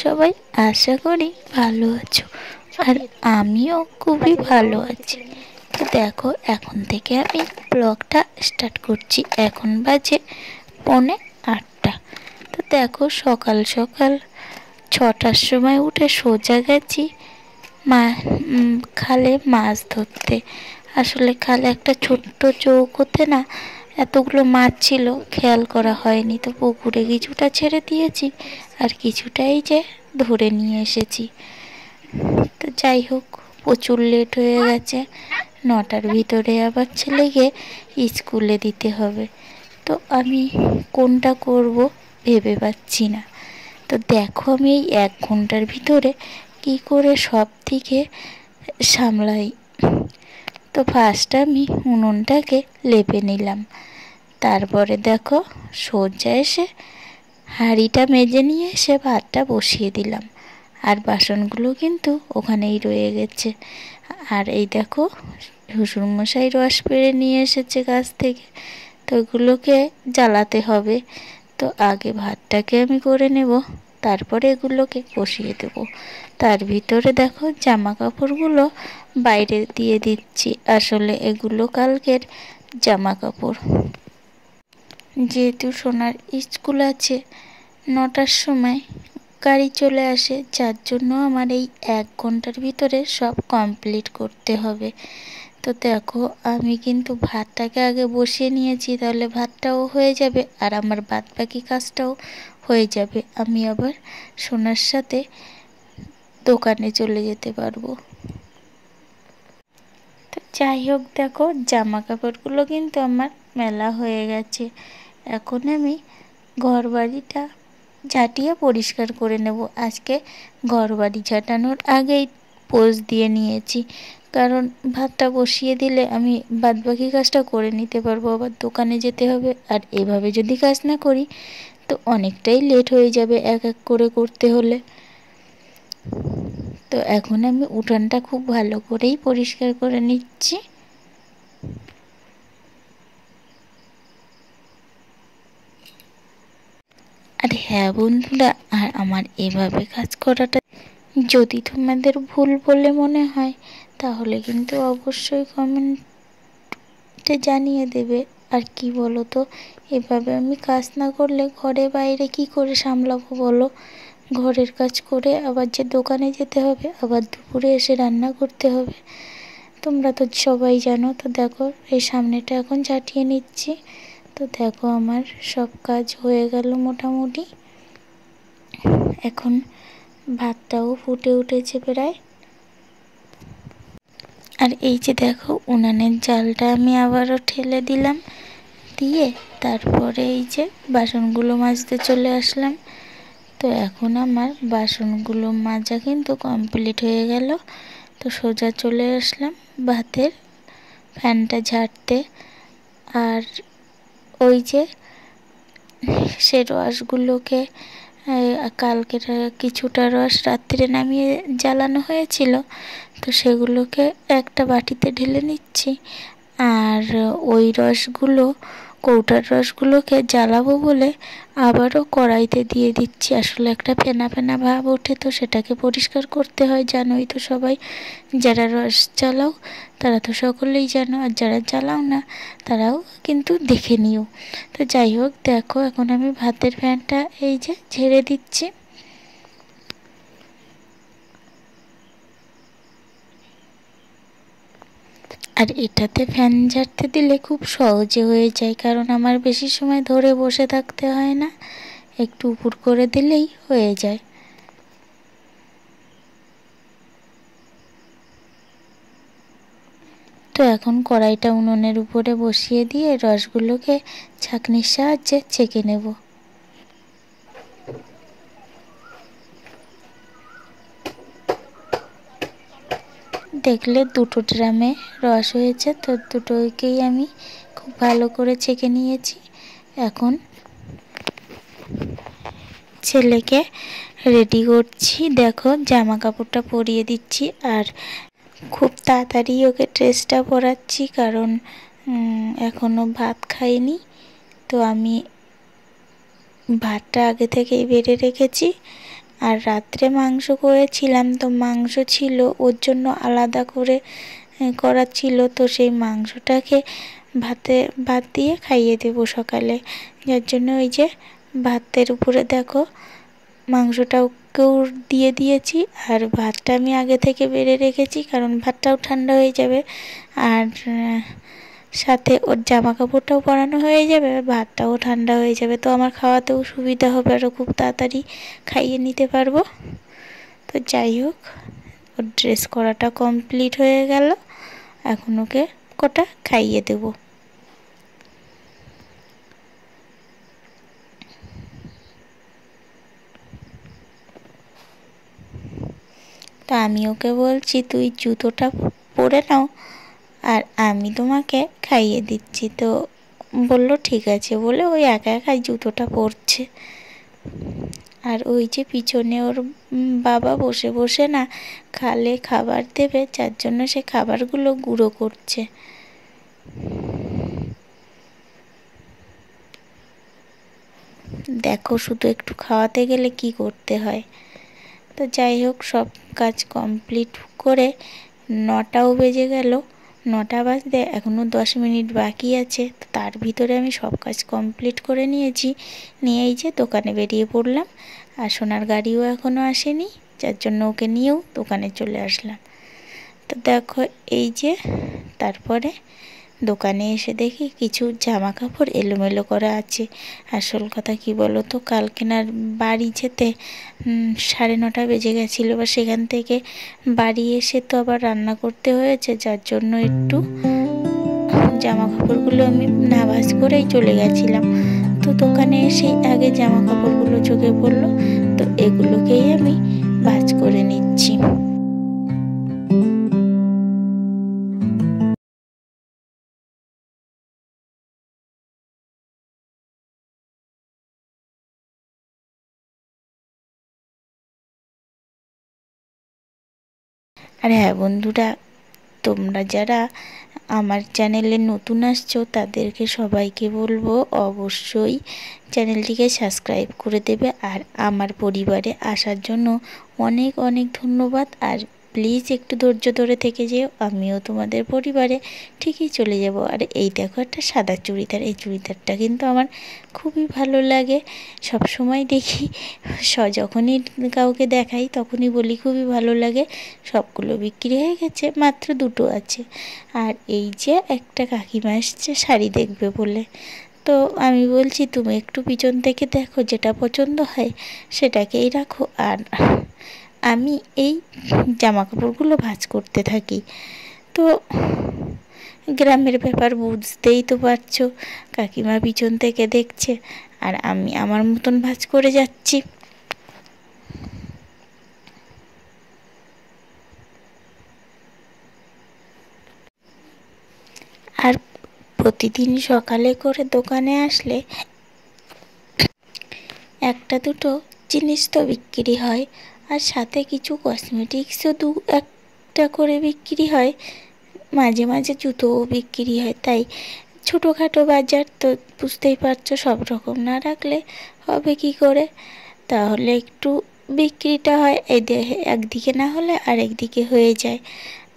সবাই আশা করি ভালো আছো, আর আমিও খুবই ভালো আছি। তো দেখো, এখন থেকে আমি ব্লগটা স্টার্ট করছি। এখন বাজে 7:45। তো দেখো, সকাল সকাল 6টার সময় উঠে সোজা গেছি খালে মাছ ধরতে। আসলে খালে একটা ছোট্ট চৌকোতে না এতগুলো মাছ ছিল, খেয়াল করা হয়নি। তো পুকুরে কিছুটা ছেড়ে দিয়েছি, আর কিছুটাই যে ধরে নিয়ে এসেছি। তো যাই হোক, প্রচুর লেট হয়ে গেছে। 9টার ভিতরে আবার ছেলেকে স্কুলে দিতে হবে। তো আমি কোনটা করব ভেবে পাচ্ছি না। তো দেখো, আমি এই 1 ঘন্টার ভিতরে কি করে সব দিকে সামলাই। তো ফার্স্ট আমি উনুনটাকে লেপে নিলাম। তারপরে দেখো, সোজা এসে হাঁড়িটা মেজে নিয়ে এসে ভাতটা বসিয়ে দিলাম। আর বাসনগুলো কিন্তু ওখানেই রয়ে গেছে। আর এই দেখো, শ্বশুরমশাই রস পেড়ে নিয়ে এসেছে গাছ থেকে। তো এগুলোকে জ্বালাতে হবে। তো আগে ভাতটাকে আমি করে নেব, তারপরে এগুলোকে বসিয়ে দেব। তার ভিতরে দেখো, জামা কাপড়গুলো বাইরে দিয়ে দিচ্ছি। আসলে এগুলো কালকের জামা কাপড়। যেহেতু সোনার স্কুল আছে 9টার সময়, গাড়ি চলে আসে, যার জন্য আমার এই 1 ঘন্টার ভিতরে সব কমপ্লিট করতে হবে। তো দেখো, আমি কিন্তু ভাতটাকে আগে বসিয়ে নিয়েছি, তাহলে ভাতটাও হয়ে যাবে আর আমার বাদ বাকি কাজটাও হয়ে যাবে। আমি আবার সোনার সাথে দোকানে চলে যেতে পারবো। তো যাই হোক, দেখো জামা কাপড়গুলো কিন্তু আমার মেলা হয়ে গেছে। এখন আমি ঘর বাড়িটা ঝাঁটিয়ে পরিষ্কার করে নেব। আজকে ঘর বাড়ি ঝাঁটানোর আগেই পোজ দিয়ে নিয়েছি, কারণ ভাতটা বসিয়ে দিলে আমি বাদবাকি কাজটা করে নিতে পারবো। আবার দোকানে যেতে হবে, আর এভাবে যদি কাজ না করি তো অনেকটাই লেট হয়ে যাবে এক এক করে করতে হলে। তো এখন আমি উঠানটা খুব ভালো করেই পরিষ্কার করে নিচ্ছি। আর হ্যাঁ বন্ধুরা, আর আমার এভাবে কাজ করাটা যদি তোমাদের ভুল বলে মনে হয়, তাহলে কিন্তু অবশ্যই কমেন্টে জানিয়ে দেবে। আর কি বলো তো, এভাবে আমি কাজ না করলে ঘরে বাইরে কি করে সামলাবো বলো? ঘরের কাজ করে আবার যে দোকানে যেতে হবে, আবার দুপুরে এসে রান্না করতে হবে, তোমরা তো সবাই জানো। তো দেখো, এই সামনেটা এখন ঝাঁটিয়ে নিচ্ছি। তো দেখো, আমার সব কাজ হয়ে গেল মোটামুটি। এখন ভাতটাও ফুটে উঠেছে প্রায়। আর এই যে দেখো, উনানের জালটা আমি আবারও ঠেলে দিলাম, দিয়ে তারপরে এই যে বাসনগুলো মাজতে চলে আসলাম। তো এখন আমার বাসনগুলো মাজা কিন্তু কমপ্লিট হয়ে গেল। তো সোজা চলে আসলাম ভাতের ফ্যানটা ঝাড়তে। আর ওই যে সে রসগুলোকে কালকের কিছুটা রস রাত্রে নামিয়ে জ্বালানো হয়েছিল, তো সেগুলোকে একটা বাটিতে ঢেলে নিচ্ছি। আর ওই রসগুলো, কৌটার রসগুলোকে জ্বালাবো বলে আবারও কড়াইতে দিয়ে দিচ্ছি। আসলে একটা ফেনা ফেনা ভাব ওঠে, তো সেটাকে পরিষ্কার করতে হয়, জানোই তো সবাই। যারা রস জ্বালাও তারা তো সকলেই জানো, আর যারা জ্বালাও না তারাও কিন্তু দেখে নিও। তো যাই হোক, দেখো এখন আমি ভাতের ফ্যানটা এই যে ঝেড়ে দিচ্ছি। আর এটাতে ফ্যান ঝাড়তে দিলে খুব সহজে হয়ে যায়, কারণ আমার বেশি সময় ধরে বসে থাকতে হয় না, একটু উপর করে দিলেই হয়ে যায়। তো এখন কড়াইটা উনুনের উপরে বসিয়ে দিয়ে রসগুলোকে ছাঁকনির সাহায্যে ছেঁকে নেব। দেখলে 2টো ড্রামে রস হয়েছে, তো দুটোকেই আমি খুব ভালো করে ছেঁকে নিয়েছি। এখন ছেলেকে রেডি করছি। দেখো, জামা কাপড়টা পরিয়ে দিচ্ছি, আর খুব তাড়াতাড়ি ওকে ড্রেসটা পরাচ্ছি, কারণ এখনও ভাত খাইনি। তো আমি ভাতটা আগে থেকেই বেড়ে রেখেছি, আর রাত্রে মাংস করেছিলাম, তো মাংস ছিল, ওর জন্য আলাদা করে করা ছিল। তো সেই মাংসটাকে ভাত দিয়ে খাইয়ে দেবো সকালে, যার জন্য ওই যে ভাতের উপরে দেখো মাংসটাকেও দিয়ে দিয়েছি। আর ভাতটা আমি আগে থেকে বেড়ে রেখেছি, কারণ ভাতটাও ঠান্ডা হয়ে যাবে, আর সাথে ওর জামা কাপড়টাও পরানো হয়ে যাবে, ভাতটাও ঠান্ডা হয়ে যাবে। তো আমার খাওয়াতেও সুবিধা হবে, আরও খুব তাড়াতাড়ি খাইয়ে নিতে পারবো। তো যাই হোক, ওর ড্রেস করাটা কমপ্লিট হয়ে গেল, এখন ওকে কটা খাইয়ে দেবো। তা আমি ওকে বলছি, তুই জুতোটা পরে নাও আর আমি তোমাকে খাইয়ে দিচ্ছি। তো বললো ঠিক আছে, বলে ওই একা একাই জুতোটা পরছে। আর ওই যে পিছনে ওর বাবা বসে বসে না খালে খাবার দেবে, যার জন্য সে খাবারগুলো গুঁড়ো করছে। দেখো শুধু একটু খাওয়াতে গেলে কি করতে হয়। তো যাই হোক, সব কাজ কমপ্লিট করে 9টাও বেজে গেল। 9টা বাজতে এখনও 10 মিনিট বাকি আছে। তো তার ভিতরে আমি সব কাজ কমপ্লিট করে নিয়েছি, নিয়েই যে দোকানে বেরিয়ে পড়লাম। আর সোনার গাড়িও এখনও আসেনি, যার জন্য ওকে নিয়েও দোকানে চলে আসলাম। তো দেখো এই যে তারপরে দোকানে এসে দেখি কিছু জামা কাপড় এলোমেলো করা আছে। আসল কথা কি বলো তো, কালকে না বাড়ি যেতে 9:30 বেজে গেছিলো, বা সেখান থেকে বাড়ি এসে তো আবার রান্না করতে হয়েছে, যার জন্য একটু জামা কাপড়গুলো আমি না ভাঁজ করেই চলে গেছিলাম। তো দোকানে এসেই আগে জামা কাপড়গুলো চোখে পড়লো, তো এগুলোকেই আমি ভাঁজ করে নিচ্ছি। আর হ্যাঁ বন্ধুরা, তোমরা যারা আমার চ্যানেলে নতুন আসছো তাদেরকে সবাইকে বলবো অবশ্যই চ্যানেলটিকে সাবস্ক্রাইব করে দেবে। আর আমার পরিবারে আসার জন্য অনেক অনেক ধন্যবাদ। আর প্লিজ একটু ধৈর্য ধরে থেকে যেও, আমিও তোমাদের পরিবারে ঠিকই চলে যাব। আর এই দেখো একটা সাদা চুড়িদার, এই চুড়িদারটা কিন্তু আমার খুবই ভালো লাগে। সব সময় দেখি যখনই কাউকে দেখাই তখনই বলি খুবই ভালো লাগে। সবগুলো বিক্রি হয়ে গেছে, মাত্র 2টো আছে। আর এই যে একটা কাকিমা এসছে শাড়ি দেখবে বলে, তো আমি বলছি তুমি একটু পিছন থেকে দেখো, যেটা পছন্দ হয় সেটাকেই রাখো, আর আমি এই জামা কাপড়গুলো ভাঁজ করতে থাকি। তো গ্রামের ব্যাপার বুঝতেই তো পারছো, কাকিমা পিছন থেকে দেখছে আর আমি আমার মতন ভাঁজ করে যাচ্ছি। আর প্রতিদিন সকালে করে দোকানে আসলে একটা দুটো জিনিস তো বিক্রি হয়, আর সাথে কিছু কসমেটিক্সও 1টা করে বিক্রি হয়, মাঝে মাঝে জুতোও বিক্রি হয়। তাই ছোটোখাটো বাজার তো বুঝতেই পারছো, সব রকম না রাখলে হবে কি করে, তাহলে একটু বিক্রিটা হয়, একদিকে না হলে আরেকদিকে হয়ে যায়।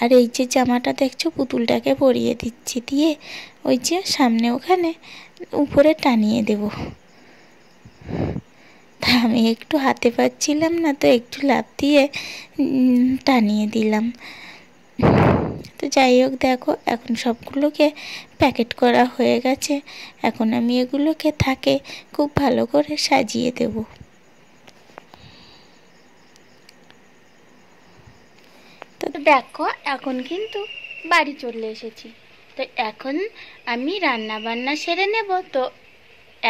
আর এই যে জামাটা দেখছো পুতুলটাকে পরিয়ে দিচ্ছি, দিয়ে ওই যে সামনে ওখানে উপরে টানিয়ে দেব। তা আমি একটু হাতে পাচ্ছিলাম না, তো একটু লাফ দিয়ে টানিয়ে দিলাম। তো যাই হোক, দেখো এখন সবগুলোকে প্যাকেট করা হয়ে গেছে। এখন আমি এগুলোকে থাকে খুব ভালো করে সাজিয়ে দেব। তো দেখো এখন কিন্তু বাড়ি চলে এসেছি। তো এখন আমি রান্না বান্না সেরে নেব। তো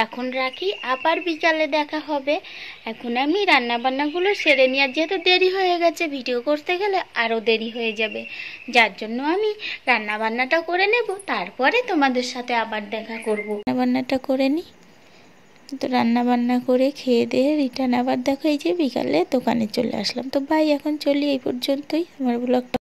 এখন রাখি, আবার বিকালে দেখা হবে। এখন আমি রান্না বান্নাগুলো সেরে নিয়ে, যেহেতু দেরি হয়ে গেছে, ভিডিও করতে গেলে আরও দেরি হয়ে যাবে, যার জন্য আমি রান্না বান্নাটা করে নেব, তারপরে তোমাদের সাথে আবার দেখা করব। রান্নাবান্নাটা করে নিই। তো রান্না বান্না করে খেয়ে দিয়ে রিটার্ন আবার দেখো এই যে বিকালে দোকানে চলে আসলাম। তো বাই, এখন চলি, এই পর্যন্তই আমার ব্লগটা।